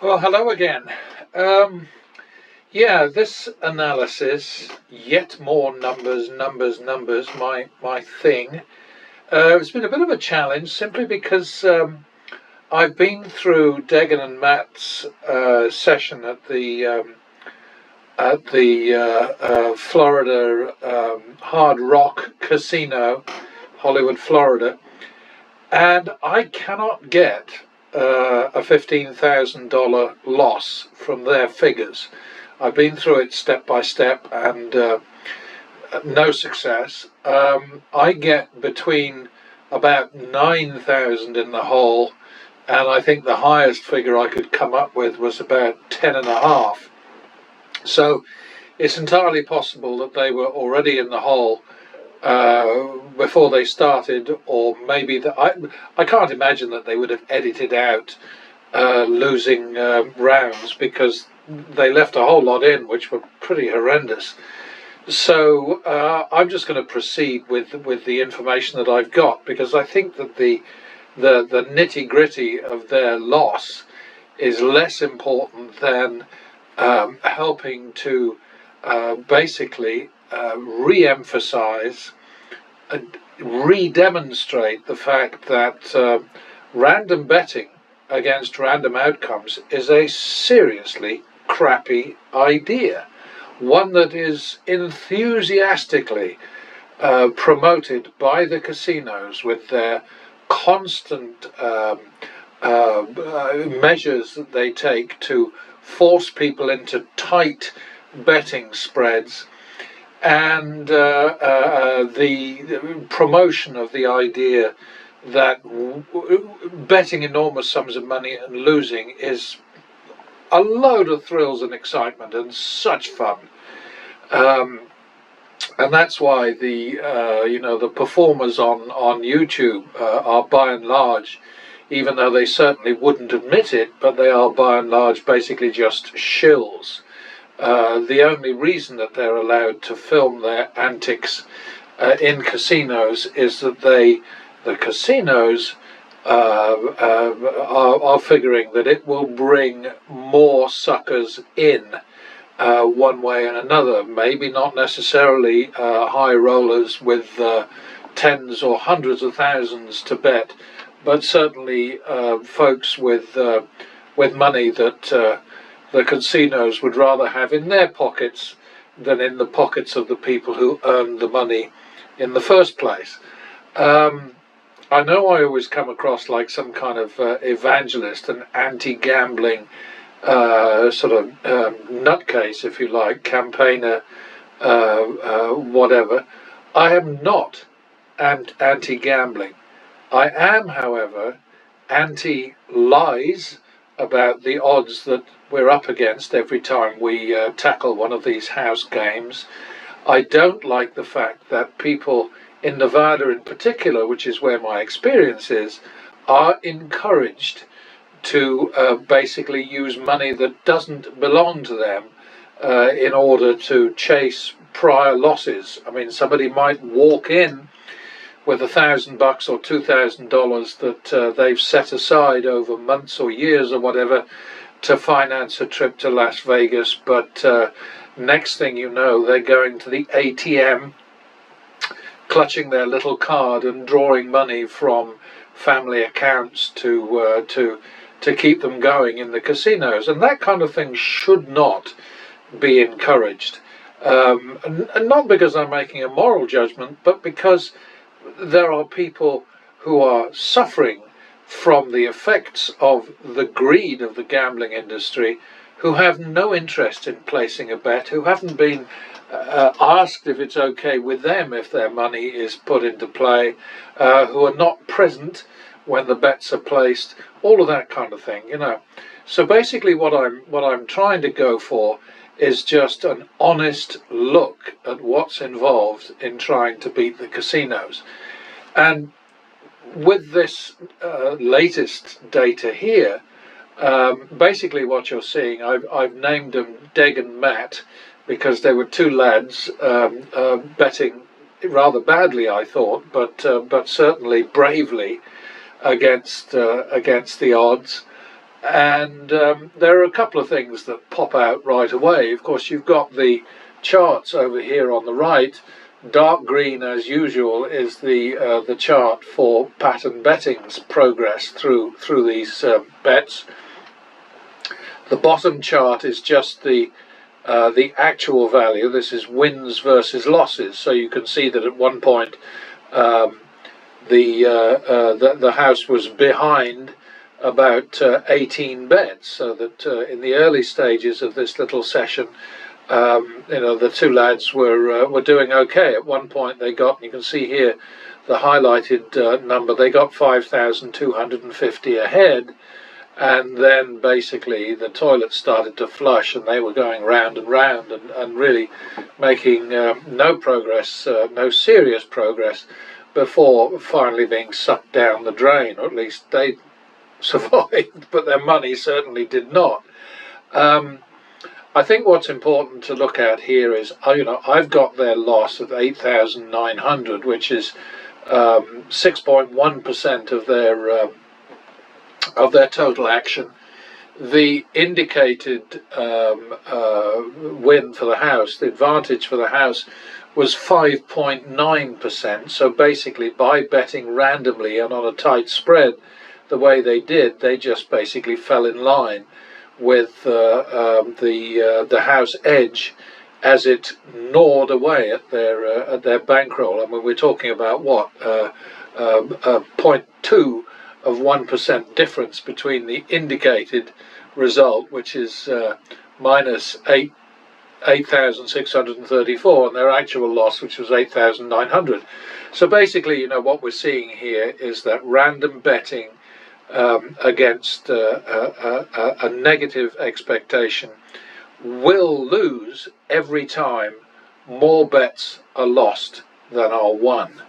Well, hello again. Um, yeah, this analysis, yet more numbers, numbers, numbers, my thing. It's been a bit of a challenge simply because I've been through Degen and Matt's session at the Florida Hard Rock Casino, Hollywood, Florida, and I cannot get a $15,000 loss from their figures. I've been through it step by step and no success. I get between about 9,000 in the hole, and I think the highest figure I could come up with was about 10 and a half. So it's entirely possible that they were already in the hole before they started, or maybe that I can't imagine that they would have edited out losing rounds, because they left a whole lot in which were pretty horrendous. So I'm just going to proceed with the information that I've got, because I think that the nitty gritty of their loss is less important than helping to basically re-emphasize and re-demonstrate the fact that random betting against random outcomes is a seriously crappy idea, one that is enthusiastically promoted by the casinos with their constant measures that they take to force people into tight betting spreads, and the promotion of the idea that betting enormous sums of money and losing is a load of thrills and excitement and such fun. And that's why the performers on YouTube are by and large, even though they certainly wouldn't admit it, but they are by and large basically just shills. The only reason that they're allowed to film their antics in casinos is that the casinos are figuring that it will bring more suckers in one way and another. Maybe not necessarily high rollers with tens or hundreds of thousands to bet, but certainly folks with money that the casinos would rather have in their pockets than in the pockets of the people who earned the money in the first place. I know I always come across like some kind of evangelist, an anti-gambling sort of nutcase, if you like, campaigner, whatever. I am not anti-gambling. I am, however, anti-lies about the odds that we're up against every time we tackle one of these house games. I don't like the fact that people in Nevada in particular, which is where my experience is, are encouraged to basically use money that doesn't belong to them in order to chase prior losses. I mean, somebody might walk in with $1,000 or $2,000 that they've set aside over months or years or whatever to finance a trip to Las Vegas, but next thing you know, they're going to the ATM, clutching their little card and drawing money from family accounts to keep them going in the casinos, and that kind of thing should not be encouraged. And not because I'm making a moral judgment, but because there are people who are suffering from the effects of the greed of the gambling industry, who have no interest in placing a bet, who haven't been asked if it's okay with them if their money is put into play, who are not present when the bets are placed, all of that kind of thing, you know. So basically what I'm trying to go for is just an honest look at what's involved in trying to beat the casinos. And with this latest data here, basically what you're seeing, I've named them Deg and Matt because they were two lads betting rather badly, I thought, but certainly bravely against the odds. And there are a couple of things that pop out right away. Of course, you've got the charts over here on the right. Dark green, as usual, is the chart for pattern betting's progress through these bets. The bottom chart is just the actual value. This is wins versus losses. So you can see that at one point the house was behind about 18 bets, so that in the early stages of this little session, the two lads were doing okay. At one point they got, you can see here the highlighted number, they got 5,250 ahead, and then basically the toilet started to flush and they were going round and round and really making no progress, no serious progress, before finally being sucked down the drain, or at least they survived, but their money certainly did not. I think what's important to look at here is, I've got their loss of 8,900, which is 6.1% of their total action. The indicated win for the house, the advantage for the house, was 5.9%. So basically, by betting randomly and on a tight spread, the way they did, they just basically fell in line with the house edge as it gnawed away at their bankroll. I mean, we're talking about what, 0.2 of 1% difference between the indicated result, which is minus 8,634, and their actual loss, which was 8,900. So basically, what we're seeing here is that random betting against a negative expectation will lose every time more bets are lost than are won.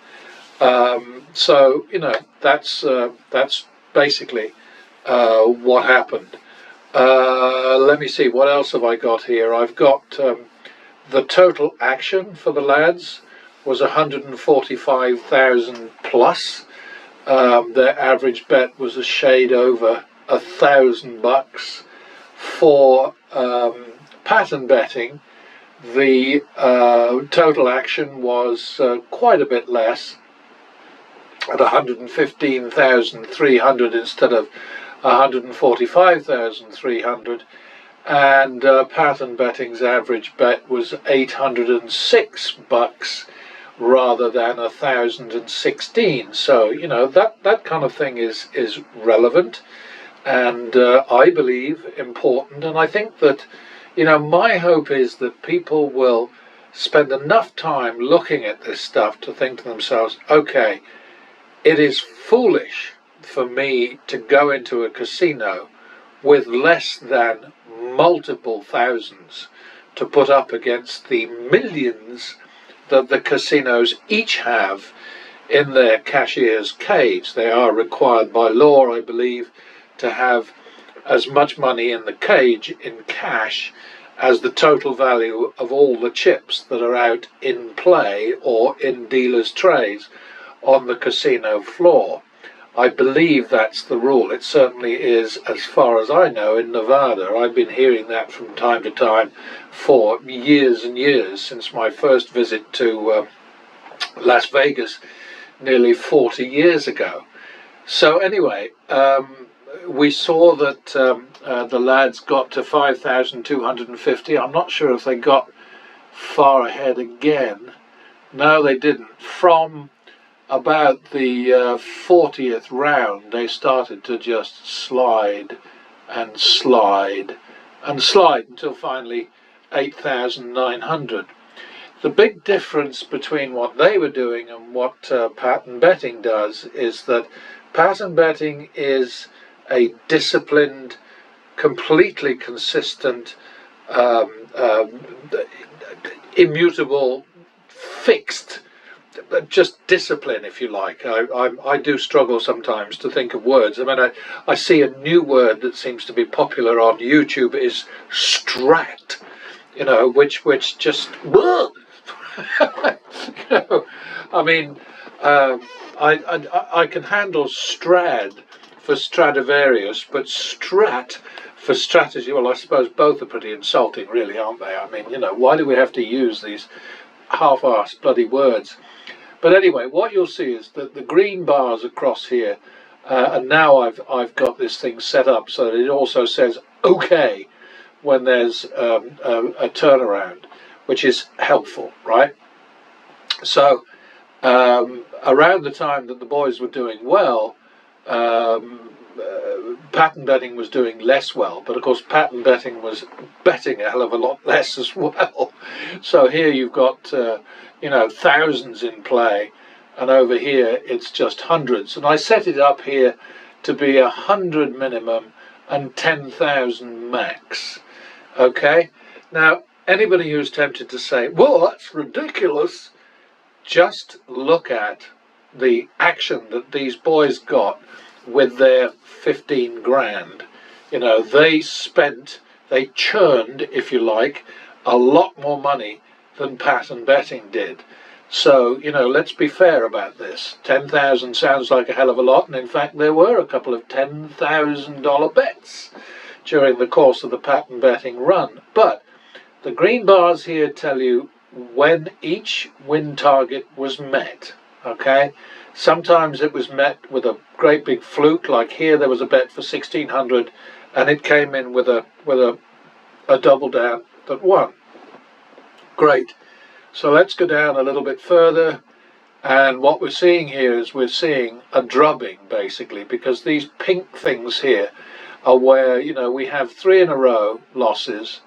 So that's basically what happened. Let me see, what else have I got here? I've got the total action for the lads was 145,000 plus. Their average bet was a shade over $1,000. For pattern betting, the total action was quite a bit less, at 115,300 instead of 145,300, and pattern betting's average bet was $806 rather than 1,016. So that kind of thing is relevant, and I believe important. And I think that my hope is that people will spend enough time looking at this stuff to think to themselves, okay, it is foolish for me to go into a casino with less than multiple thousands to put up against the millions that the casinos each have in their cashier's cage. They are required by law, I believe, to have as much money in the cage in cash as the total value of all the chips that are out in play or in dealers' trays on the casino floor. I believe that's the rule. It certainly is, as far as I know, in Nevada. I've been hearing that from time to time for years and years, since my first visit to Las Vegas nearly 40 years ago. So anyway, we saw that the lads got to 5,250. I'm not sure if they got far ahead again. No, they didn't. From about the 40th round, they started to just slide and slide and slide until finally 8,900. The big difference between what they were doing and what pattern betting does is that pattern betting is a disciplined, completely consistent, immutable, fixed, just discipline, if you like. I do struggle sometimes to think of words. I mean, I see a new word that seems to be popular on YouTube is strat, which just, I mean, I can handle strad for Stradivarius, but strat for strategy. Well, I suppose both are pretty insulting, really, aren't they? I mean, you know, why do we have to use these half-assed bloody words? But anyway, what you'll see is that the green bars across here, and now I've got this thing set up so that it also says OK when there's a turnaround, which is helpful, right? So around the time that the boys were doing well, pattern betting was doing less well, but of course pattern betting was betting a hell of a lot less as well. So here you've got you know, thousands in play, and over here it's just hundreds. And I set it up here to be 100 minimum and 10,000 max. Okay, now anybody who's tempted to say, well, that's ridiculous, just look at the action that these boys got with their 15 grand. You know, they churned, if you like, a lot more money than pattern betting did. So, you know, let's be fair about this. 10,000 sounds like a hell of a lot, and in fact there were a couple of $10,000 bets during the course of the pattern betting run. But the green bars here tell you when each win target was met. Okay, sometimes it was met with a great big fluke, like here there was a bet for 1,600 and it came in with a double down that won. Great. So let's go down a little bit further, and what we're seeing here is we're seeing a drubbing, basically, because these pink things here are where, you know, we have 3 in a row losses.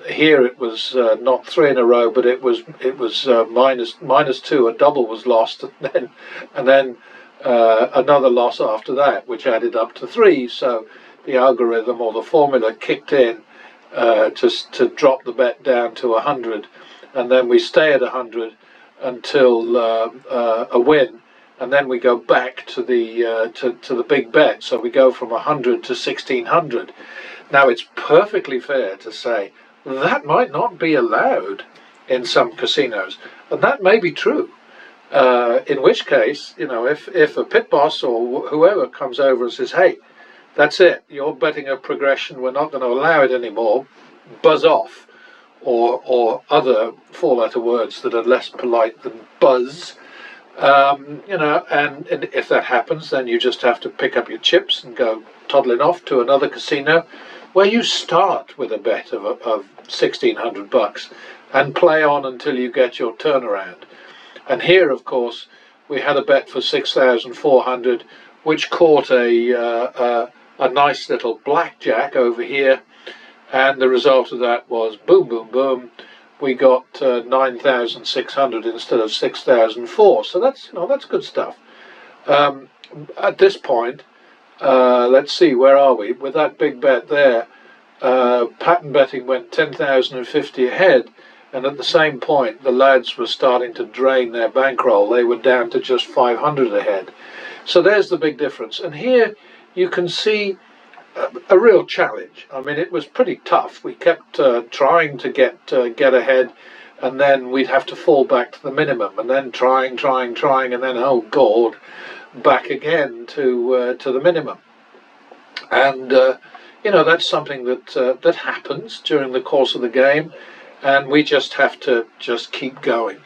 Here it was not 3 in a row, but it was minus 2. A double was lost, and then another loss after that, which added up to 3. So the algorithm or the formula kicked in to drop the bet down to 100, and then we stay at 100 until a win, and then we go back to the big bet. So we go from 100 to 1,600. Now, it's perfectly fair to say that might not be allowed in some casinos, and that may be true. In which case, you know, if a pit boss or whoever comes over and says, hey, that's it, you're betting a progression, we're not going to allow it anymore, buzz off, or other four-letter words that are less polite than buzz, you know, and if that happens, then you just have to pick up your chips and go toddling off to another casino where you start with a bet of $1,600 and play on until you get your turnaround. And here, of course, we had a bet for 6,400, which caught a nice little blackjack over here, and the result of that was boom, boom, boom. We got 9,600 instead of 6,004. So that's, you know, that's good stuff. At this point, let's see, where are we? With that big bet there, pattern betting went 10,050 ahead, and at the same point the lads were starting to drain their bankroll. They were down to just 500 ahead. So there's the big difference. And here you can see a real challenge. I mean, it was pretty tough. We kept trying to get ahead, and then we'd have to fall back to the minimum, and then trying, and then, oh God, back again to the minimum. And you know, that's something that happens during the course of the game, and we just have to just keep going.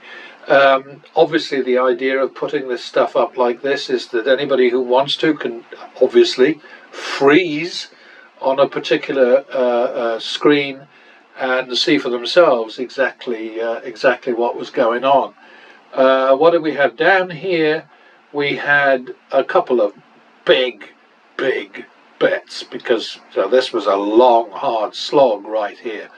Obviously, the idea of putting this stuff up like this is that anybody who wants to can obviously freeze on a particular screen and see for themselves exactly what was going on. What did we have down here? We had a couple of big bets, because this was a long hard slog right here.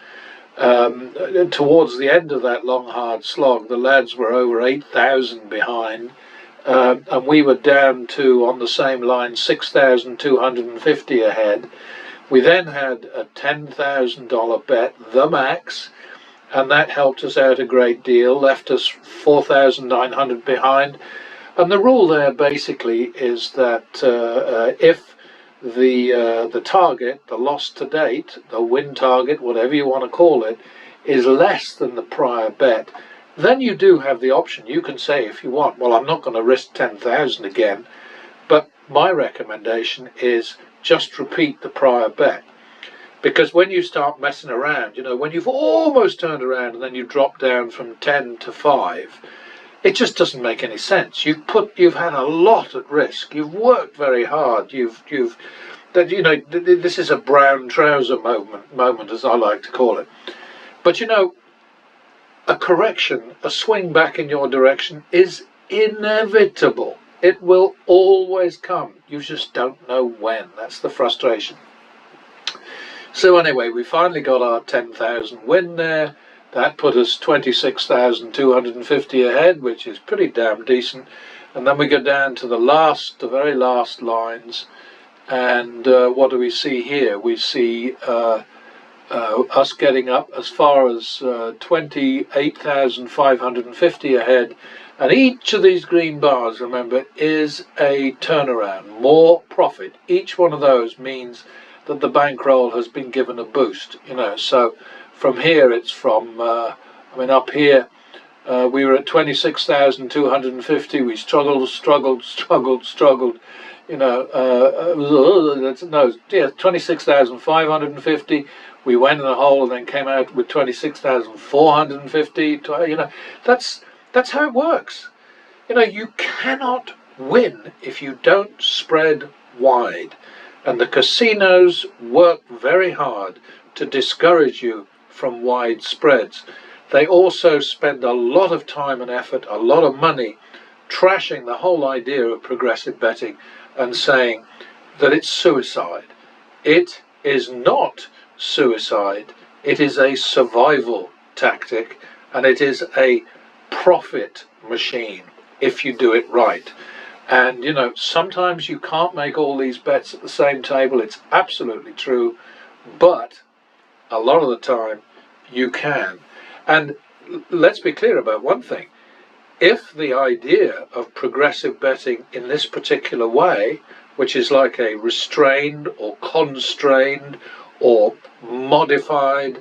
Towards the end of that long hard slog, the lads were over 8,000 behind, and we were down to, on the same line, 6,250 ahead. We then had a $10,000 bet, the max, and that helped us out a great deal, left us 4,900 behind. And the rule there basically is that if the target, the loss to date, the win target, whatever you want to call it, is less than the prior bet, then you do have the option. You can say, if you want, well, I'm not going to risk 10,000 again, but my recommendation is just repeat the prior bet. Because when you start messing around, when you've almost turned around and then you drop down from 10 to 5, it just doesn't make any sense. You've had a lot at risk. You've worked very hard. This is a brown trouser moment, as I like to call it. But a correction, a swing back in your direction is inevitable. It will always come. You just don't know when. That's the frustration. So anyway, we finally got our 10,000 win there. That put us 26,250 ahead, which is pretty damn decent. And then we go down to the very last lines. And what do we see here? We see us getting up as far as 28,550 ahead. And each of these green bars, remember, is a turnaround, more profit. Each one of those means that the bankroll has been given a boost, So from here, it's from, up here, we were at 26,250. We struggled, 26,550. We went in a hole and then came out with 26,450. That's how it works. You cannot win if you don't spread wide. And the casinos work very hard to discourage you from wide spreads. They also spend a lot of time and effort, a lot of money, trashing the whole idea of progressive betting and saying that it's suicide. It is not suicide. It is a survival tactic, and it is a profit machine if you do it right. And sometimes you can't make all these bets at the same table. It's absolutely true, but a lot of the time you can. And let's be clear about one thing. If the idea of progressive betting in this particular way, which is like a restrained or constrained or modified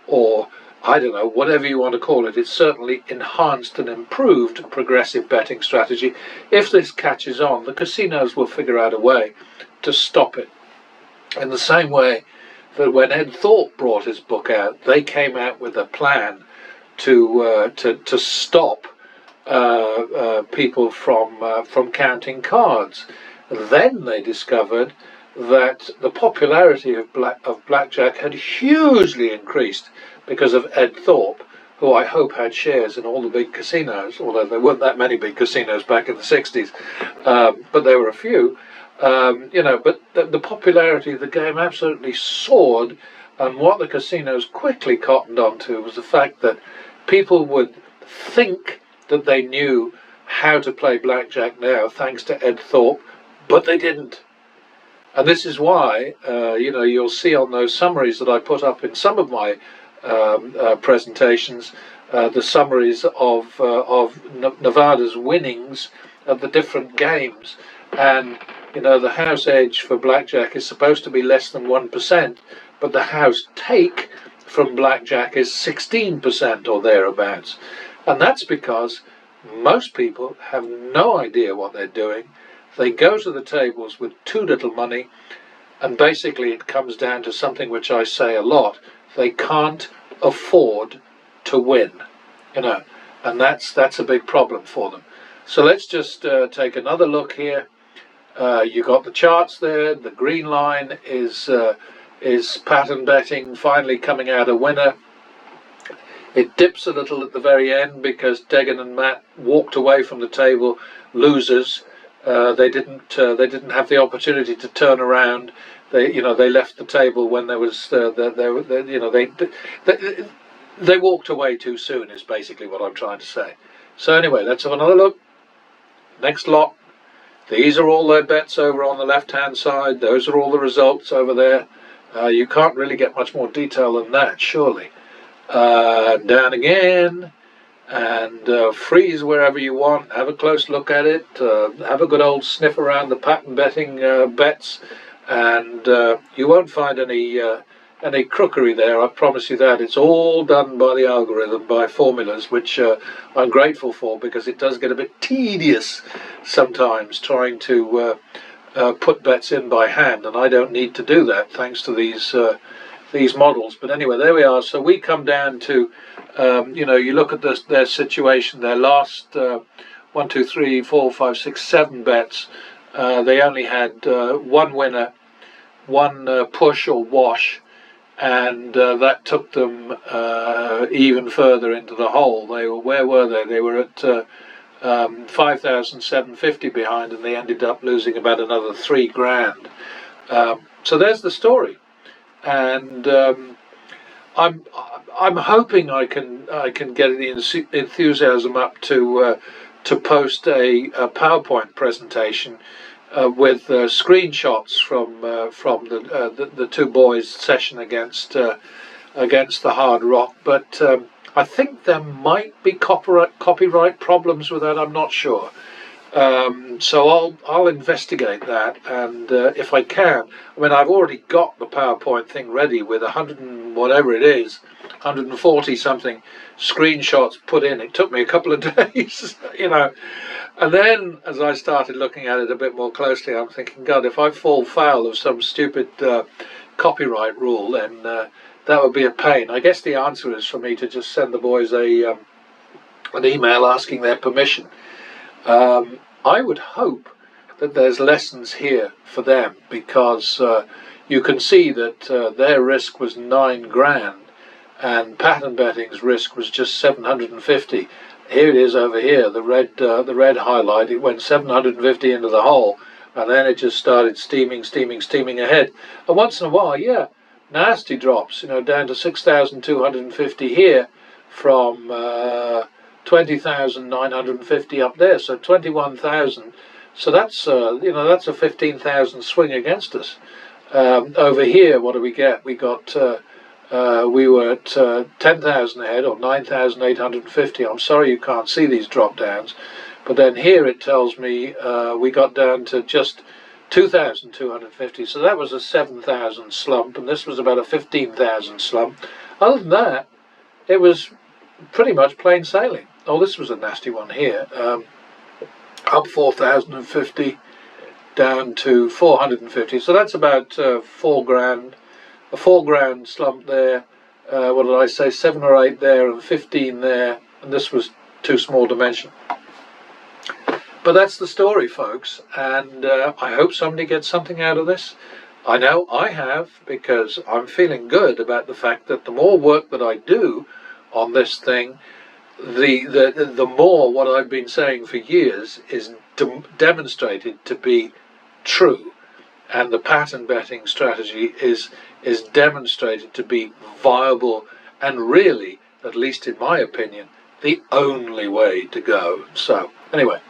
or I don't know, whatever you want to call it, it's certainly enhanced and improved progressive betting strategy. If this catches on, the casinos will figure out a way to stop it. In the same way that when Ed Thorpe brought his book out, they came out with a plan to stop people from counting cards. Then they discovered that the popularity of blackjack had hugely increased because of Ed Thorpe, who I hope had shares in all the big casinos, although there weren't that many big casinos back in the 60s, but there were a few. But the popularity of the game absolutely soared, and what the casinos quickly cottoned onto was the fact that people would think that they knew how to play blackjack now, thanks to Ed Thorpe, but they didn't. And this is why, you'll see on those summaries that I put up in some of my presentations, the summaries of Nevada's winnings of the different games. And, the house edge for blackjack is supposed to be less than 1%, but the house take from blackjack is 16% or thereabouts. And that's because most people have no idea what they're doing. They go to the tables with too little money, and basically it comes down to something which I say a lot. They can't afford to win, and that's a big problem for them. So let's just take another look here. You got the charts there. The green line is pattern betting finally coming out a winner. It dips a little at the very end because Degen and Matt walked away from the table losers. They didn't have the opportunity to turn around. They left the table when there was they walked away too soon is basically what I'm trying to say. So anyway, let's have another look. Next lot. These are all their bets over on the left hand side. Those are all the results over there. You can't really get much more detail than that, surely. Down again. And freeze wherever you want, have a close look at it, have a good old sniff around the pattern betting bets, and you won't find any crookery there, I promise you that. It's all done by the algorithm, by formulas, which I'm grateful for, because it does get a bit tedious sometimes trying to put bets in by hand, and I don't need to do that thanks to these models. But anyway, there we are. So we come down to, you look at their situation, their last 1, 2, 3, 4, 5, 6, 7 bets. They only had one winner, one push or wash, and that took them even further into the hole. Where were they? They were at 5,750 behind, and they ended up losing about another $3,000. So there's the story, and I'm hoping I can get the enthusiasm up to post a PowerPoint presentation with screenshots from the two boys' session against the Hard Rock, but I think there might be copyright problems with that. I'm not sure. So I'll investigate that, and if I can, I mean, I've already got the PowerPoint thing ready with 100 and whatever it is, 140 something screenshots put in. It took me a couple of days, And then as I started looking at it a bit more closely, I'm thinking, God, if I fall foul of some stupid copyright rule, then that would be a pain. I guess the answer is for me to just send the boys an email asking their permission. I would hope that there's lessons here for them, because you can see that their risk was $9,000 and pattern betting's risk was just 750. Here it is over here, the red highlight. It went 750 into the hole, and then it just started steaming ahead. And once in a while, yeah, nasty drops, down to 6,250 here from 20,950 up there, so 21,000. So that's that's a 15,000 swing against us. Over here, what do we get? We got we were at 10,000 ahead, or 9,850. I'm sorry you can't see these drop downs, but then here it tells me we got down to just 2,250. So that was a 7,000 slump, and this was about a 15,000 slump. Other than that, it was pretty much plain sailing. Oh, this was a nasty one here. Up 4,050, down to 450. So that's about $4,000. A $4,000 slump there. What did I say? 7 or 8 there, and 15 there. And this was too small to mention. But that's the story, folks. And I hope somebody gets something out of this. I know I have, because I'm feeling good about the fact that the more work that I do on this thing, the more what I've been saying for years is demonstrated to be true, and the pattern betting strategy is demonstrated to be viable and really, at least in my opinion, the only way to go. So anyway,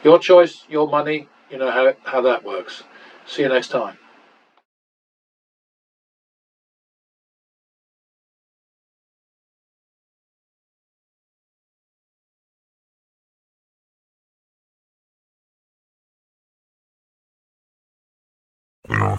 your choice, your money, you know how that works. See you next time. Yeah.